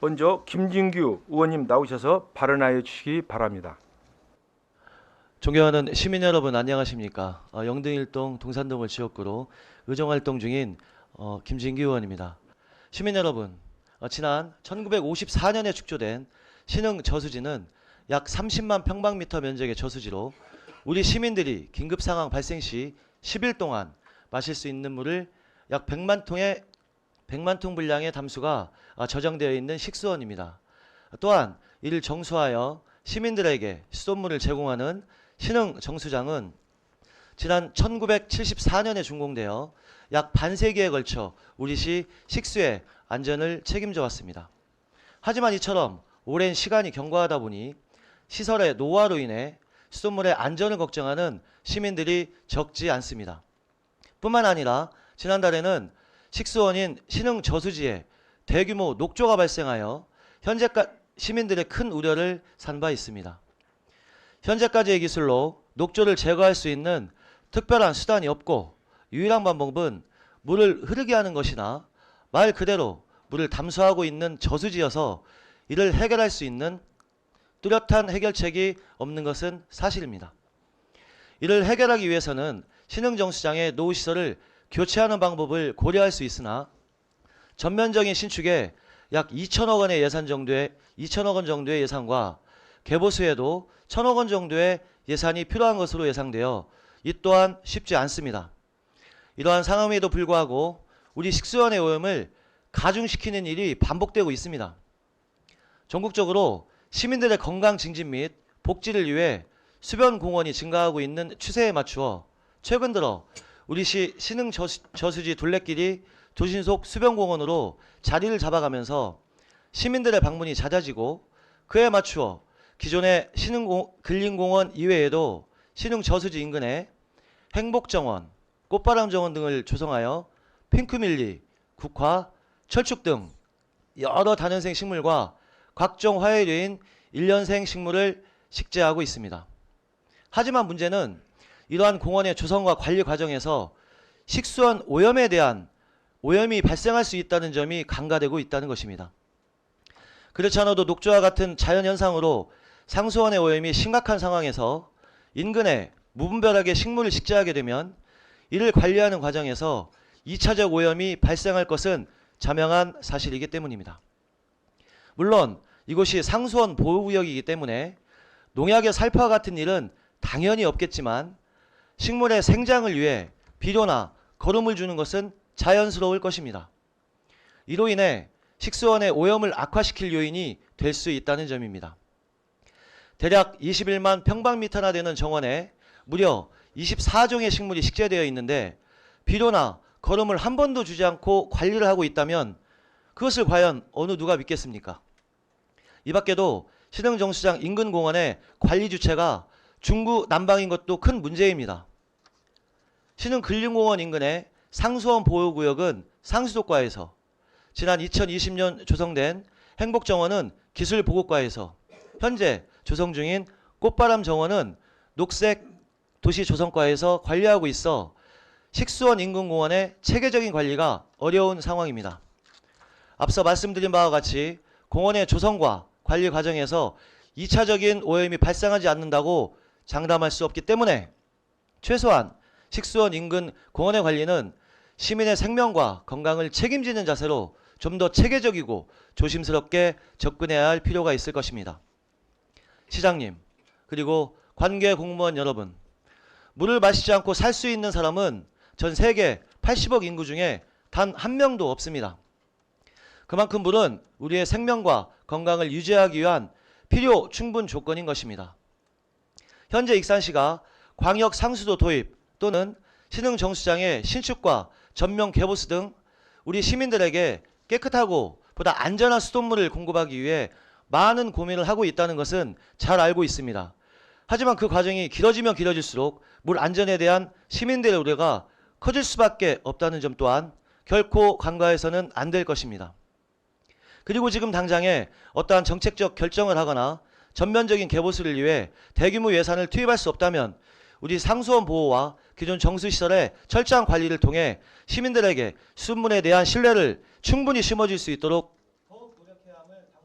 먼저 김진규 의원님 나오셔서 발언하여 주시기 바랍니다. 존경하는 시민 여러분 안녕하십니까. 영등일동 동산동을 지역구로 의정활동 중인 김진규 의원입니다. 시민 여러분, 지난 1954년에 축조된 신흥 저수지는 약 30만 평방미터 면적의 저수지로 우리 시민들이 긴급 상황 발생 시 10일 동안 마실 수 있는 물을 약 100만 통 분량의 담수가 저장되어 있는 식수원입니다. 또한 이를 정수하여 시민들에게 수돗물을 제공하는 신흥 정수장은 지난 1974년에 준공되어 약 반세기에 걸쳐 우리 시 식수의 안전을 책임져 왔습니다. 하지만 이처럼 오랜 시간이 경과하다 보니 시설의 노화로 인해 수돗물의 안전을 걱정하는 시민들이 적지 않습니다. 뿐만 아니라 지난달에는 식수원인 신흥 저수지에 대규모 녹조가 발생하여 현재까지 시민들의 큰 우려를 산 바 있습니다. 현재까지의 기술로 녹조를 제거할 수 있는 특별한 수단이 없고 유일한 방법은 물을 흐르게 하는 것이나 말 그대로 물을 담수하고 있는 저수지여서 이를 해결할 수 있는 뚜렷한 해결책이 없는 것은 사실입니다. 이를 해결하기 위해서는 신흥정수장의 노후시설을 교체하는 방법을 고려할 수 있으나 전면적인 신축에 약 2천억 원 정도의 예산과 개보수에도 1천억 원 정도의 예산이 필요한 것으로 예상되어 이 또한 쉽지 않습니다. 이러한 상황에도 불구하고 우리 식수원의 오염을 가중시키는 일이 반복되고 있습니다. 전국적으로 시민들의 건강 증진 및 복지를 위해 수변 공원이 증가하고 있는 추세에 맞추어 최근 들어 우리 시 신흥 저수지 둘레길이 도심 속 수변공원으로 자리를 잡아가면서 시민들의 방문이 잦아지고 그에 맞추어 기존의 신흥 근린공원 이외에도 신흥 저수지 인근에 행복정원, 꽃바람정원 등을 조성하여 핑크밀리, 국화, 철쭉 등 여러 다년생 식물과 각종 화해류인 일년생 식물을 식재하고 있습니다. 하지만 문제는 이러한 공원의 조성과 관리 과정에서 식수원 오염에 대한 오염이 발생할 수 있다는 점이 간과되고 있다는 것입니다. 그렇지 않아도 녹조와 같은 자연현상으로 상수원의 오염이 심각한 상황에서 인근에 무분별하게 식물을 식재하게 되면 이를 관리하는 과정에서 2차적 오염이 발생할 것은 자명한 사실이기 때문입니다. 물론 이곳이 상수원 보호구역이기 때문에 농약의 살포와 같은 일은 당연히 없겠지만 식물의 생장을 위해 비료나 거름을 주는 것은 자연스러울 것입니다. 이로 인해 식수원의 오염을 악화시킬 요인이 될 수 있다는 점입니다. 대략 21만 평방미터나 되는 정원에 무려 24종의 식물이 식재되어 있는데 비료나 거름을 한 번도 주지 않고 관리를 하고 있다면 그것을 과연 어느 누가 믿겠습니까? 이 밖에도 신흥정수장 인근 공원의 관리 주체가 중구 난방인 것도 큰 문제입니다. 신흥 근린공원 인근의 상수원 보호구역은 상수도과에서, 지난 2020년 조성된 행복정원은 기술보급과에서, 현재 조성 중인 꽃바람정원은 녹색 도시조성과에서 관리하고 있어 식수원 인근 공원의 체계적인 관리가 어려운 상황입니다. 앞서 말씀드린 바와 같이 공원의 조성과 관리 과정에서 2차적인 오염이 발생하지 않는다고 장담할 수 없기 때문에 최소한 식수원 인근 공원의 관리는 시민의 생명과 건강을 책임지는 자세로 좀 더 체계적이고 조심스럽게 접근해야 할 필요가 있을 것입니다. 시장님, 그리고 관계 공무원 여러분, 물을 마시지 않고 살 수 있는 사람은 전 세계 80억 인구 중에 단 한 명도 없습니다. 그만큼 물은 우리의 생명과 건강을 유지하기 위한 필요 충분 조건인 것입니다. 현재 익산시가 광역 상수도 도입 또는 신흥 정수장의 신축과 전면 개보수 등 우리 시민들에게 깨끗하고 보다 안전한 수돗물을 공급하기 위해 많은 고민을 하고 있다는 것은 잘 알고 있습니다. 하지만 그 과정이 길어지면 길어질수록 물 안전에 대한 시민들의 우려가 커질 수밖에 없다는 점 또한 결코 간과해서는 안 될 것입니다. 그리고 지금 당장에 어떠한 정책적 결정을 하거나 전면적인 개보수를 위해 대규모 예산을 투입할 수 없다면 우리 상수원 보호와 기존 정수시설의 철저한 관리를 통해 시민들에게 수돗물에 대한 신뢰를 충분히 심어줄 수 있도록